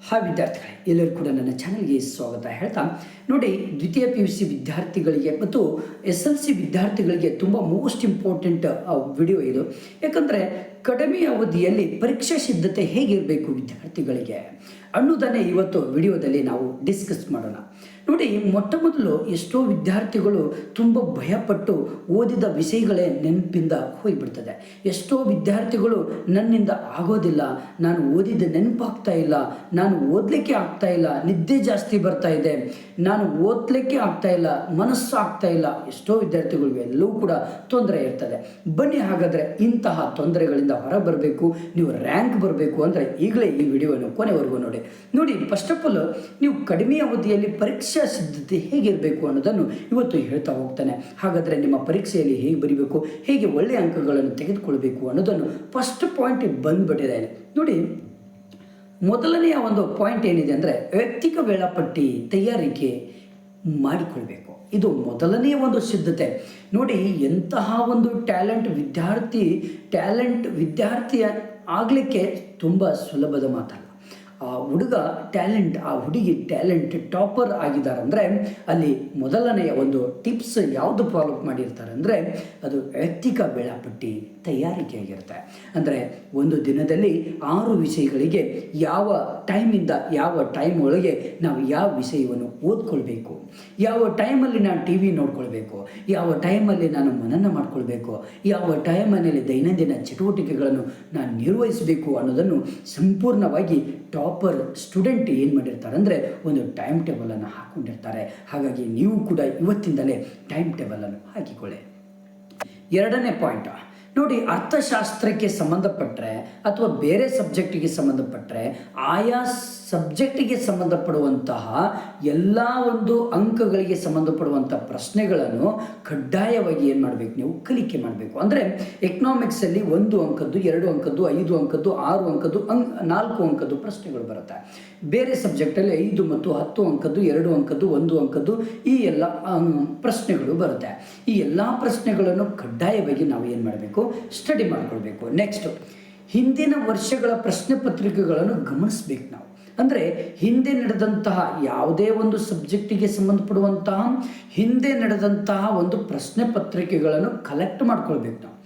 Hi ವಿದ್ಯಾರ್ಥಿಗಳೇ, ಎಲ್ಲರೂ ಕೂಡ ನನ್ನ ಚಾನಲ್ಗೆ ಸ್ವಾಗತ ಹೇಳ್ತಾ ನೋಡಿ, ದ್ವಿತೀಯ PUC ವಿದ್ಯಾರ್ಥಿಗಳಿಗೆ ಮತ್ತು SLC ವಿದ್ಯಾರ್ಥಿಗಳಿಗೆ ತುಂಬ ಮೋಸ್ಟ್ ಇಂಪಾರ್ಟೆಂಟ್ ವಿಡಿಯೋ ಇದು. ಯಾಕಂದರೆ ಕಡಿಮೆ ಅವಧಿಯಲ್ಲಿ ಪರೀಕ್ಷಾ ಸಿದ್ಧತೆ ಹೇಗಿರಬೇಕು ವಿದ್ಯಾರ್ಥಿಗಳಿಗೆ ಅನ್ನೋದನ್ನೇ ಇವತ್ತು ವಿಡಿಯೋದಲ್ಲಿ ನಾವು ಡಿಸ್ಕಸ್ ಮಾಡೋಣ. ನೋಡಿ, ಮೊಟ್ಟ ಮೊದಲು ಎಷ್ಟೋ ವಿದ್ಯಾರ್ಥಿಗಳು ತುಂಬ ಭಯಪಟ್ಟು ಓದಿದ ವಿಷಯಗಳೇ ನೆನಪಿಂದ ಹೋಗಿಬಿಡ್ತದೆ. ಎಷ್ಟೋ ವಿದ್ಯಾರ್ಥಿಗಳು ನನ್ನಿಂದ ಆಗೋದಿಲ್ಲ, ನಾನು ಓದಿದ ನೆನಪಾಗ್ತಾ ಇಲ್ಲ, ನಾನು ಓದಲಿಕ್ಕೆ ಆಗ್ತಾ ಇಲ್ಲ, ನಿದ್ದೆ ಜಾಸ್ತಿ ಬರ್ತಾ ಇದೆ, ನಾನು ಓದಲಿಕ್ಕೆ ಆಗ್ತಾ ಇಲ್ಲ, ಮನಸ್ಸು ಆಗ್ತಾ ಇಲ್ಲ. ಎಷ್ಟೋ ವಿದ್ಯಾರ್ಥಿಗಳಿಗೂ ಎಲ್ಲವೂ ಕೂಡ ತೊಂದರೆ ಇರ್ತದೆ. ಬನ್ನಿ ಹಾಗಾದರೆ ಇಂತಹ ತೊಂದರೆಗಳಿಂದ ಹೊರಬರಬೇಕು, ನೀವು ರ್ಯಾಂಕ್ ಬರಬೇಕು ಅಂದರೆ ಈಗಲೇ ಈ ವಿಡಿಯೋವನ್ನು ಕೊನೆವರೆಗೂ ನೋಡಿ. ಫಸ್ಟ್ ಆಫ್ ಆಲ್, ನೀವು ಕಡಿಮೆ ಅವಧಿಯಲ್ಲಿ ಪರೀಕ್ಷಾ ಸಿದ್ಧತೆ ಹೇಗಿರಬೇಕು ಅನ್ನೋದನ್ನು ಇವತ್ತು ಹೇಳ್ತಾ ಹೋಗ್ತಾನೆ. ಹಾಗಾದರೆ ನಿಮ್ಮ ಪರೀಕ್ಷೆಯಲ್ಲಿ ಹೇಗೆ ಬರೀಬೇಕು, ಹೇಗೆ ಒಳ್ಳೆಯ ಅಂಕಗಳನ್ನು ತೆಗೆದುಕೊಳ್ಬೇಕು ಅನ್ನೋದನ್ನು ಫಸ್ಟ್ ಪಾಯಿಂಟ್ ಬಂದ್ಬಿಟ್ಟಿದೆ. ನೋಡಿ, ಮೊದಲನೆಯ ಒಂದು ಪಾಯಿಂಟ್ ಏನಿದೆ ಅಂದರೆ ವೈಯಕ್ತಿಕ ವೇಳಾಪಟ್ಟಿ ತಯಾರಿಕೆ ಮಾಡಿಕೊಳ್ಬೇಕು. ಇದು ಮೊದಲನೆಯ ಒಂದು ಸಿದ್ಧತೆ. ನೋಡಿ, ಎಂತಹ ಒಂದು ಟ್ಯಾಲೆಂಟ್ ವಿದ್ಯಾರ್ಥಿ ಆಗಲಿಕ್ಕೆ ತುಂಬ ಸುಲಭದ ಮಾತಲ್ಲ. ಆ ಹುಡುಗ ಟ್ಯಾಲೆಂಟ್, ಆ ಹುಡುಗಿ ಟ್ಯಾಲೆಂಟ್ ಟಾಪರ್ ಆಗಿದ್ದಾರೆ ಅಂದರೆ ಅಲ್ಲಿ ಮೊದಲನೆಯ ಒಂದು ಟಿಪ್ಸ್ ಯಾವುದು ಫಾಲೋ ಮಾಡಿರ್ತಾರೆ ಅಂದರೆ ಅದು ವೈಯಕ್ತಿಕ ವೇಳಾಪಟ್ಟಿ ತಯಾರಿಕೆ ಆಗಿರುತ್ತೆ. ಅಂದರೆ ಒಂದು ದಿನದಲ್ಲಿ 6 ವಿಷಯಗಳಿಗೆ ಯಾವ ಟೈಮಿಂದ ಯಾವ ಟೈಮ್ ಒಳಗೆ ನಾವು ಯಾವ ವಿಷಯವನ್ನು ಓದ್ಕೊಳ್ಬೇಕು, ಯಾವ ಟೈಮಲ್ಲಿ ನಾನು TV ನೋಡ್ಕೊಳ್ಬೇಕು, ಯಾವ ಟೈಮಲ್ಲಿ ನಾನು ಮನನ ಮಾಡ್ಕೊಳ್ಬೇಕು, ಯಾವ ಟೈಮಲ್ಲಿ ದೈನಂದಿನ ಚಟುವಟಿಕೆಗಳನ್ನು ನಾನು ನಿರ್ವಹಿಸಬೇಕು ಅನ್ನೋದನ್ನು ಸಂಪೂರ್ಣವಾಗಿ ಟಾಪರ್ ಸ್ಟೂಡೆಂಟ್ ಏನು ಮಾಡಿರ್ತಾರೆ ಅಂದರೆ ಒಂದು ಟೈಮ್ ಟೇಬಲನ್ನು ಹಾಕ್ಕೊಂಡಿರ್ತಾರೆ. ಹಾಗಾಗಿ ನೀವು ಕೂಡ ಇವತ್ತಿಂದಲೇ ಟೈಮ್ ಟೇಬಲನ್ನು ಹಾಕಿಕೊಳ್ಳಿ. ಎರಡನೇ ಪಾಯಿಂಟ್ ನೋಡಿ, ಅರ್ಥಶಾಸ್ತ್ರಕ್ಕೆ ಸಂಬಂಧಪಟ್ಟರೆ ಅಥವಾ ಬೇರೆ ಸಬ್ಜೆಕ್ಟಿಗೆ ಸಂಬಂಧಪಟ್ಟರೆ ಆಯಾ ಸಬ್ಜೆಕ್ಟಿಗೆ ಸಂಬಂಧಪಡುವಂತಹ ಎಲ್ಲ ಒಂದು ಅಂಕಗಳಿಗೆ ಸಂಬಂಧಪಡುವಂಥ ಪ್ರಶ್ನೆಗಳನ್ನು ಕಡ್ಡಾಯವಾಗಿ ಏನು ಮಾಡಬೇಕು, ನೀವು ಕಲಿಕೆ ಮಾಡಬೇಕು. ಅಂದರೆ ಎಕನಾಮಿಕ್ಸಲ್ಲಿ 1 ಅಂಕದ್ದು, 2 ಅಂಕದ್ದು, 5 ಅಂಕದ್ದು, 6 ಅಂಕದ್ದು, 4 ಅಂಕದ್ದು ಪ್ರಶ್ನೆಗಳು ಬರುತ್ತೆ. ಬೇರೆ ಸಬ್ಜೆಕ್ಟಲ್ಲಿ 5 ಮತ್ತು 10 ಅಂಕದ್ದು, 2 ಅಂಕದ್ದು, 1 ಅಂಕದ್ದು ಈ ಎಲ್ಲ ಪ್ರಶ್ನೆಗಳು ಬರುತ್ತೆ. ಈ ಎಲ್ಲ ಪ್ರಶ್ನೆಗಳನ್ನು ಕಡ್ಡಾಯವಾಗಿ ನಾವು ಏನು ಮಾಡಬೇಕು, ಸ್ಟಡಿ ಮಾಡಿಕೊಳ್ಬೇಕು. ನೆಕ್ಸ್ಟು, ಹಿಂದಿನ ವರ್ಷಗಳ ಪ್ರಶ್ನೆ ಪತ್ರಿಕೆಗಳನ್ನು ಗಮನಿಸಬೇಕು ನಾವು. ಅಂದರೆ ಹಿಂದೆ ನಡೆದಂತಹ ಯಾವುದೇ ಒಂದು ಸಬ್ಜೆಕ್ಟಿಗೆ ಸಂಬಂಧಪಡುವಂತಹ ಹಿಂದೆ ನಡೆದಂತಹ ಒಂದು ಪ್ರಶ್ನೆ ಪತ್ರಿಕೆಗಳನ್ನು ಕಲೆಕ್ಟ್ ಮಾಡ್ಕೊಳ್ಬೇಕು ನಾವು.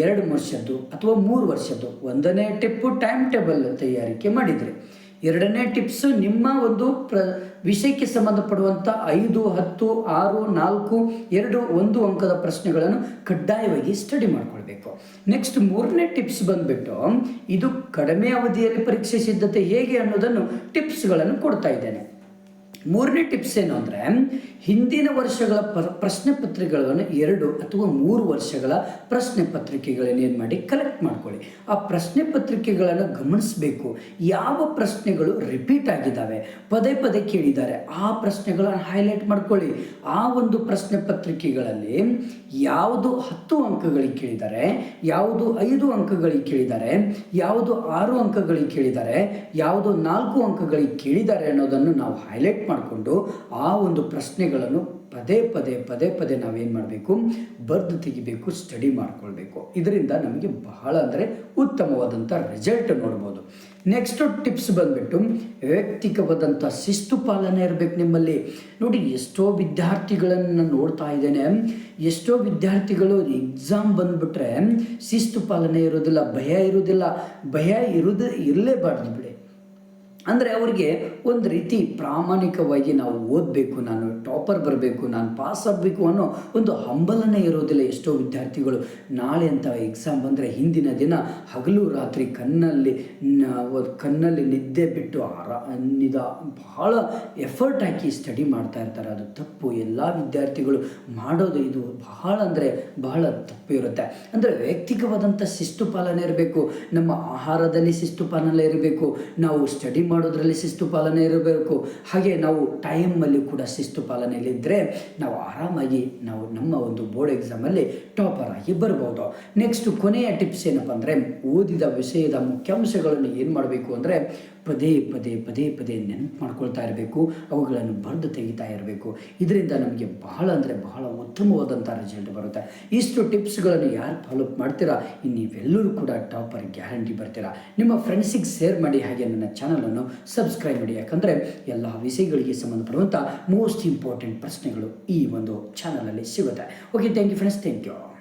2 ವರ್ಷದ್ದು ಅಥವಾ 3 ವರ್ಷದ್ದು. 1ನೇ ಟಿಪ್ಪು ಟೈಮ್ ಟೇಬಲ್ ತಯಾರಿಕೆ ಮಾಡಿದರೆ, 2ನೇ ಟಿಪ್ಸು ನಿಮ್ಮ ಒಂದು ವಿಷಯಕ್ಕೆ ಸಂಬಂಧಪಡುವಂಥ 5, 10, 6, 4, 2, 1 ಅಂಕದ ಪ್ರಶ್ನೆಗಳನ್ನು ಕಡ್ಡಾಯವಾಗಿ ಸ್ಟಡಿ ಮಾಡ್ಕೊಳ್ಬೇಕು. ನೆಕ್ಸ್ಟ್ 3ನೇ ಟಿಪ್ಸ್ ಬಂದುಬಿಟ್ಟು, ಇದು ಕಡಿಮೆ ಅವಧಿಯಲ್ಲಿ ಪರೀಕ್ಷೆ ಸಿದ್ಧತೆ ಹೇಗೆ ಅನ್ನೋದನ್ನು ಟಿಪ್ಸ್ಗಳನ್ನು ಕೊಡ್ತಾ ಇದ್ದೇನೆ. 3ನೇ ಟಿಪ್ಸ್ ಏನು ಅಂದರೆ, ಹಿಂದಿನ ವರ್ಷಗಳ ಪ್ರಶ್ನೆ ಪತ್ರಿಕೆಗಳನ್ನು 2 ಅಥವಾ 3 ವರ್ಷಗಳ ಪ್ರಶ್ನೆ ಪತ್ರಿಕೆಗಳನ್ನು ಏನು ಮಾಡಿ ಕಲೆಕ್ಟ್ ಮಾಡ್ಕೊಳ್ಳಿ. ಆ ಪ್ರಶ್ನೆ ಪತ್ರಿಕೆಗಳನ್ನು ಗಮನಿಸಬೇಕು. ಯಾವ ಪ್ರಶ್ನೆಗಳು ರಿಪೀಟ್ ಆಗಿದ್ದಾವೆ, ಪದೇ ಪದೇ ಕೇಳಿದ್ದಾರೆ, ಆ ಪ್ರಶ್ನೆಗಳನ್ನು ಹೈಲೈಟ್ ಮಾಡ್ಕೊಳ್ಳಿ. ಆ ಒಂದು ಪ್ರಶ್ನೆ ಪತ್ರಿಕೆಗಳಲ್ಲಿ ಯಾವುದು 10 ಅಂಕಗಳಿಗೆ ಕೇಳಿದ್ದಾರೆ, ಯಾವುದು 5 ಅಂಕಗಳಿಗೆ ಕೇಳಿದ್ದಾರೆ, ಯಾವುದು 6 ಅಂಕಗಳಿಗೆ ಕೇಳಿದ್ದಾರೆ, ಯಾವುದು 4 ಅಂಕಗಳಿಗೆ ಕೇಳಿದ್ದಾರೆ ಅನ್ನೋದನ್ನು ನಾವು ಹೈಲೈಟ್ ಮಾಡಿಕೊಂಡು ಆ ಒಂದು ಪ್ರಶ್ನೆಗಳನ್ನು ಪದೇ ಪದೇ ನಾವೇನು ಮಾಡಬೇಕು, ಬರೆದು ತೆಗಿಬೇಕು, ಸ್ಟಡಿ ಮಾಡ್ಕೊಳ್ಬೇಕು. ಇದರಿಂದ ನಮಗೆ ಬಹಳ ಅಂದರೆ ಉತ್ತಮವಾದಂಥ ರಿಸಲ್ಟ್ ನೋಡ್ಬೋದು. ನೆಕ್ಸ್ಟ್ ಟಿಪ್ಸ್ ಬಂದುಬಿಟ್ಟು, ವೈಯಕ್ತಿಕವಾದಂಥ ಶಿಸ್ತು ಪಾಲನೆ ಇರಬೇಕು ನಿಮ್ಮಲ್ಲಿ. ನೋಡಿ, ಎಷ್ಟೋ ವಿದ್ಯಾರ್ಥಿಗಳನ್ನು ನೋಡ್ತಾ ಇದ್ದೇನೆ, ಎಷ್ಟೋ ವಿದ್ಯಾರ್ಥಿಗಳು ಎಕ್ಸಾಮ್ ಬಂದುಬಿಟ್ರೆ ಶಿಸ್ತು ಪಾಲನೆ ಇರೋದಿಲ್ಲ, ಭಯ ಇರಲೇಬಾರ್ದು ಬಿಡಿ. ಅಂದರೆ ಅವರಿಗೆ ಒಂದು ರೀತಿ ಪ್ರಾಮಾಣಿಕವಾಗಿ ನಾವು ಓದಬೇಕು, ನಾನು ಟಾಪರ್ ಬರಬೇಕು, ನಾನು ಪಾಸ್ ಆಗಬೇಕು ಅನ್ನೋ ಒಂದು ಹಂಬಲನೆ ಇರೋದಿಲ್ಲ. ಎಷ್ಟೋ ವಿದ್ಯಾರ್ಥಿಗಳು ನಾಳೆ ಅಂತ ಎಕ್ಸಾಮ್ ಬಂದರೆ ಹಿಂದಿನ ದಿನ ಹಗಲು ರಾತ್ರಿ ಕಣ್ಣಲ್ಲಿ ನಿದ್ದೆ ಬಿಟ್ಟು ಬಹಳ ಎಫರ್ಟ್ ಹಾಕಿ ಸ್ಟಡಿ ಮಾಡ್ತಾ ಇರ್ತಾರೆ. ಅದು ತಪ್ಪು. ಎಲ್ಲ ವಿದ್ಯಾರ್ಥಿಗಳು ಮಾಡೋದು ಇದು ಬಹಳ ತಪ್ಪು ಇರುತ್ತೆ. ಅಂದರೆ ವೈಯಕ್ತಿಕವಾದಂಥ ಶಿಸ್ತು ಪಾಲನೆ ಇರಬೇಕು. ನಮ್ಮ ಆಹಾರದಲ್ಲಿ ಶಿಸ್ತು ಪಾಲನೆ ಇರಬೇಕು, ನಾವು ಸ್ಟಡಿ ಮಾಡೋದ್ರಲ್ಲಿ ಶಿಸ್ತು ಪಾಲನೆ ಇರಬೇಕು. ಹಾಗೆ ನಾವು ಟೈಮಲ್ಲಿ ಕೂಡ ಶಿಸ್ತು ಪಾಲನೆಯಲ್ಲಿದ್ದರೆ ನಾವು ಆರಾಮಾಗಿ ನಮ್ಮ ಒಂದು ಬೋರ್ಡ್ ಎಕ್ಸಾಮಲ್ಲಿ ಟಾಪರ್ ಆಗಿ ಬರ್ಬೋದು. ನೆಕ್ಸ್ಟ್ ಕೊನೆಯ ಟಿಪ್ಸ್ ಏನಪ್ಪ ಅಂದರೆ, ಓದಿದ ವಿಷಯದ ಮುಖ್ಯಾಂಶಗಳನ್ನು ಏನು ಮಾಡಬೇಕು ಅಂದರೆ ಪದೇ ನೆನಪು ಮಾಡ್ಕೊಳ್ತಾ ಇರಬೇಕು, ಅವುಗಳನ್ನು ಬರೆದು ತೆಗಿತಾ ಇರಬೇಕು. ಇದರಿಂದ ನಮಗೆ ಬಹಳ ಉತ್ತಮವಾದಂಥ ರಿಸಲ್ಟ್ ಬರುತ್ತೆ. ಇಷ್ಟು ಟಿಪ್ಸ್ಗಳನ್ನು ಯಾರು ಫಾಲೋ ಮಾಡ್ತೀರಾ, ನೀವೆಲ್ಲರೂ ಕೂಡ ಟಾಪರ್ ಗ್ಯಾರಂಟಿ ಬರ್ತೀರಾ. ನಿಮ್ಮ ಫ್ರೆಂಡ್ಸಿಗೆ ಶೇರ್ ಮಾಡಿ. ಹಾಗೆ ನನ್ನ ಚಾನಲನ್ನು ಸಬ್ಸ್ಕ್ರೈಬ್ ಮಾಡಿ. ಯಾಕಂದರೆ ಎಲ್ಲ ವಿಷಯಗಳಿಗೆ ಸಂಬಂಧಪಡುವಂಥ ಮೋಸ್ಟ್ ಇಂಪಾರ್ಟೆಂಟ್ ಪ್ರಶ್ನೆಗಳು ಈ ಒಂದು ಚಾನಲಲ್ಲಿ ಸಿಗುತ್ತೆ. Okay, thank you friends, thank you.